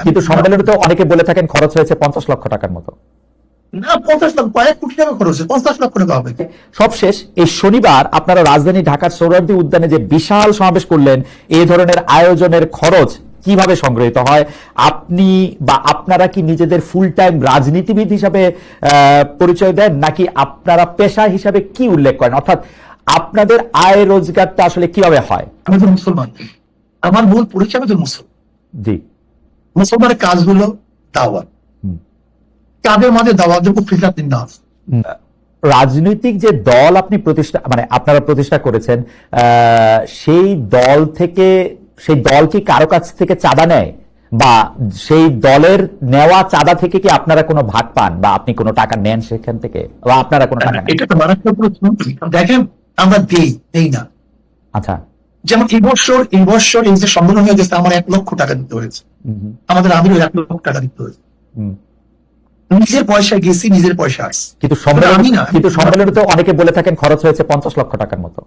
কিন্তু সম্মেলনে তো অনেকে বলে থাকেন খরচ হয়েছে 50 লক্ষ টাকার মতো। না, 50 লক্ষ, কয়েক কোটি টাকা খরচ হয়েছে, 50 লক্ষ টাকা হবে। সবশেষ এই শনিবার আপনারা রাজধানী ঢাকার সোহরাওয়ার্দী উদ্যানে যে বিশাল সমাবেশ করলেন, এই ধরনের আয়োজনের খরচ কিভাবে সংগৃহীত হয়? আপনি বা আপনারা কি নিজেদের ফুল টাইম রাজনীতিবিদ হিসাবে পরিচয় দেন, নাকি আপনারা পেশা হিসাবে কি উল্লেখ করেন? অর্থাৎ আপনাদের আয় রোজগারটা আসলে কিভাবে হয়? আমি তো মুসলমান, আমার মূল পরিচয় আমি তো মুসলমান। জি, মুসলমানের কাজ হলো দাওয়াত। কাদের মাঝে দাওয়াত দেবো? ফিতরাতিন নাস। রাজনৈতিক যে দল আপনি প্রতিষ্ঠা মানে আপনারা প্রতিষ্ঠা করেছেন, সেই দল থেকে, সেই দল কি কারো কাছ থেকে চাঁদা নেয়, বা সেই দলের নেওয়া চাঁদা থেকে কি আপনারা কোনো ভাগ পান, বা আপনি কোনো টাকা নেন সেখান থেকে, বা আপনারা কোনো টাকা নেন? এটা তো মারাত্মক প্রশ্ন। দেখেন, আমরা দেই না। আচ্ছা, যেমন এই বছর এই যে সম্মেলন হয়ে গেছে, আমার 1 লক্ষ টাকা দিতে হয়েছে, আমাদের আমিরও 1 লক্ষ টাকা দিতে হয়েছে। নিজের পয়সায় গেছি, নিজের পয়সা আসছে। কিন্তু সম্মেলনে তো অনেকে বলে থাকেন খরচ হয়েছে 50 লক্ষ টাকার মতো।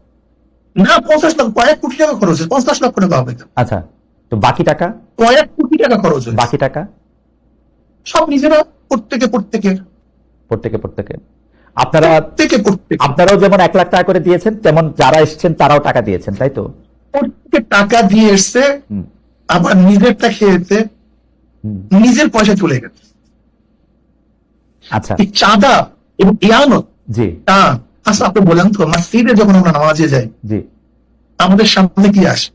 না, 50 লক্ষ, কয়েক কোটি টাকা খরচ হয়েছে, 50 লক্ষ টাকা হবে। আচ্ছা, তো বাকি টাকা? কয়েক কোটি টাকা খরচ হয়েছে। বাকি টাকা সব নিজেরা, প্রত্যেকে আপনারাও যেমন 1 লাখ টাকা করে দিয়েছেন, তেমন যারা এসেছেন তারাও টাকা দিয়েছেন, তাই তো? প্রত্যেকে টাকা দিয়ে এসছে, আবার নিজেরটা খেয়েছে, নিজের পয়সা চলে গেছে। আচ্ছা, চাঁদা এবং ইয়ানত, জি, আচ্ছা আপনি বলেন তো, মসজিদে যখন আমরা নামাজে যাই, জি, আমাদের সামনে কি আসে?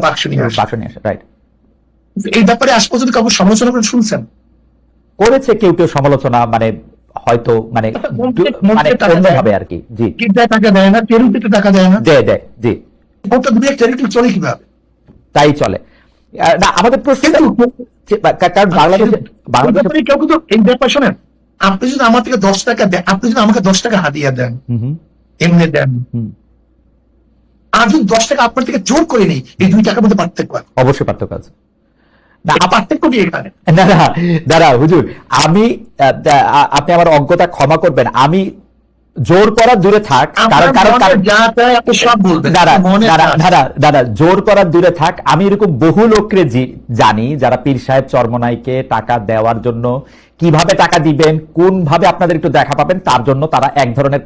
বাক্স নিয়ে আসে, রাইট। এই ব্যাপারে আজ পর্যন্ত কাউকে সমালোচনা করে শুনছেন? করেছে কেউ সমালোচনা, মানে হয়তো মানে অন্যভাবে আর কি। জি, টাকা দেয় না, চ্যারিটিতে টাকা দেয় না, দেয়, জি, ওটা দুই চ্যারিটি চলে কিভাবে? তাই চলে না। আমাদের প্রশ্ন, কারণ বাংলাদেশে কেউ কিন্তু এই ব্যাপার শোনেন, আপনি যদি আমার থেকে 10 টাকা দেন, আপনি যদি আমাকে 10 টাকা হাদিয়া দেন, এমনি দেন, আর যদি 10 টাকা আপনার থেকে জোর করে নেই, এই 2 টাকার মধ্যে পার্থক্য আছে। অবশ্যই পার্থক্য আছে। পার্থক্য কি এখানে? দাঁড়া হুজুর, আপনি আমার অজ্ঞতা ক্ষমা করবেন, আমি জোর করা দূরে থাক, দাদা জোর করা দূরে থাক, আমি এরকম বহু লোককে জানি যারা পীর সাহেব চরমনাইকে টাকা দেওয়ার জন্য কিভাবে টাকা দিবেন, কোন ভাবে আপনাদের একটু দেখা পাবেন, তার জন্য তারা এক ধরনের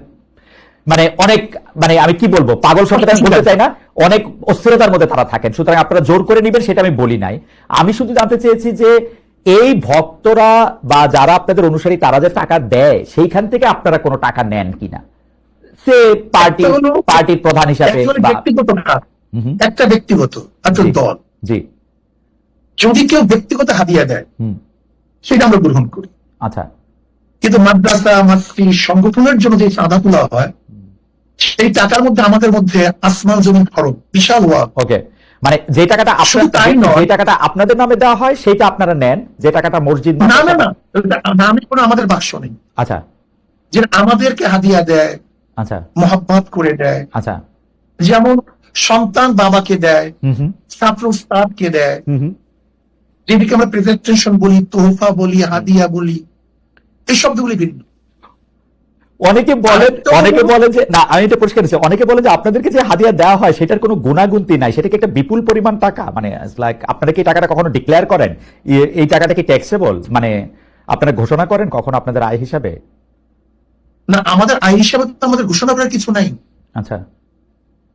মানে অনেক, মানে আমি কি বলবো, পাগল শব্দটা আমি বলতে চাই না, অনেক অস্থিরতার মধ্যে তারা থাকেন। সুতরাং আপনারা জোর করে নিবেন সেটা আমি বলি নাই। আমি শুধু জানতে চেয়েছি যে এই ভক্তরা বা যারা আপনাদের অনুসারী তারা যে টাকা দেয়, সেইখান থেকে আপনারা কোনো টাকা নেন কিনা, সে পার্টির প্রধান হিসাবে, একটা ব্যক্তিগত দল, জি, যদি কেউ ব্যক্তিগত হাদিয়া দেয় সেটা আমরা গ্রহণ করি। আচ্ছা, কিন্তু মাদ্রাসা মাসফি সংগঠনের জন্য যে চাঁদা তোলা হয়, সেই টাকার মধ্যে আমাদের মধ্যে আসমান জমিন ফরক, বিশাল ওয়াক। ওকে, মানে যে টাকাটা আপনাদের নামে দেওয়া হয় সেটা আপনারা নেন, যে টাকাটা মসজিদ, না না না, নামে কোনো আমাদের বাক্স নেই। আচ্ছা, যে আমাদেরকে হাদিয়া দেয়, আচ্ছা, মহব্বত করে দেয়, আচ্ছা, যেমন সন্তান বাবাকে দেয়, ছাত্র উস্তাদকে দেয়, যেটিকে আমরা প্রেজেন্টেশন বলি, তোহফা বলি, হাদিয়া বলি, এই শব্দগুলি ভিন্ন। অনেকে বলেন যে না, আমি এটা পরিষ্কার দিচ্ছি, অনেকে বলেন যে আপনাদেরকে যে হাদিয়া দেওয়া হয় সেটার কোনো গুণাগুন্তি নাই, সেটাকে একটা বিপুল পরিমাণ টাকা, মানে লাইক আপনারা কি টাকাটা কখনো ডিক্লেয়ার করেন? এই টাকাটা কি ট্যাক্সেবল, মানে আপনারা ঘোষণা করেন কখনো আপনাদের আয় হিসাবে? না, আমাদের আয় হিসাবে তো আমাদের ঘোষণা করার কিছু নাই। আচ্ছা,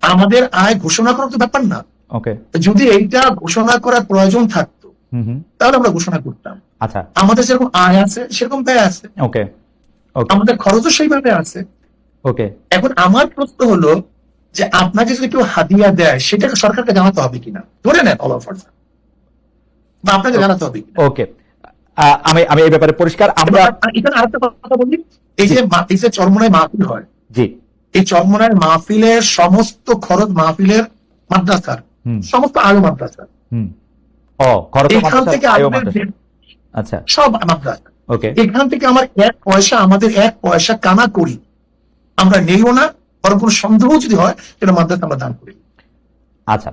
আমাদের আয় ঘোষণা করার তো ব্যাপার না। ওকে, যদি এইটা ঘোষণা করার প্রয়োজন থাকতো তাহলে আমরা ঘোষণা করতাম। আচ্ছা, আমাদের যেরকম আয় আছে সেরকম ব্যয় আছে, ওকে, আমাদের খরচও সেইভাবে আছে। ওকে, এখন আমার প্রশ্ন হলো যে আপনাকে যদি কেউ হাদিয়া দেয় সেটাকে সরকারকে জানাতে হবে কিনা, ধরে নেন অল অফার, বা আপনাকে জানাতে হবে কিনা? ওকে, আমি এই ব্যাপারে পরিষ্কার। আমরা এখানে আরেকটা কথা বলি, এই যে চরমনায় মাহফিল হয়, জি, এই চরমনায় মাহফিলের সমস্ত খরচ মাহফিলের মাদ্রাসার, সমস্ত আয় মাদ্রাসার, এখান থেকে আচ্ছা, সব মাদ্রাসা, ওকে, এখান থেকে আমাদের 1 পয়সা কানা করি আমরা নেইও না, বরং কোনো সন্দেহ যদি হয় সেটা মাদ্রাসা আমরা দান করি। আচ্ছা।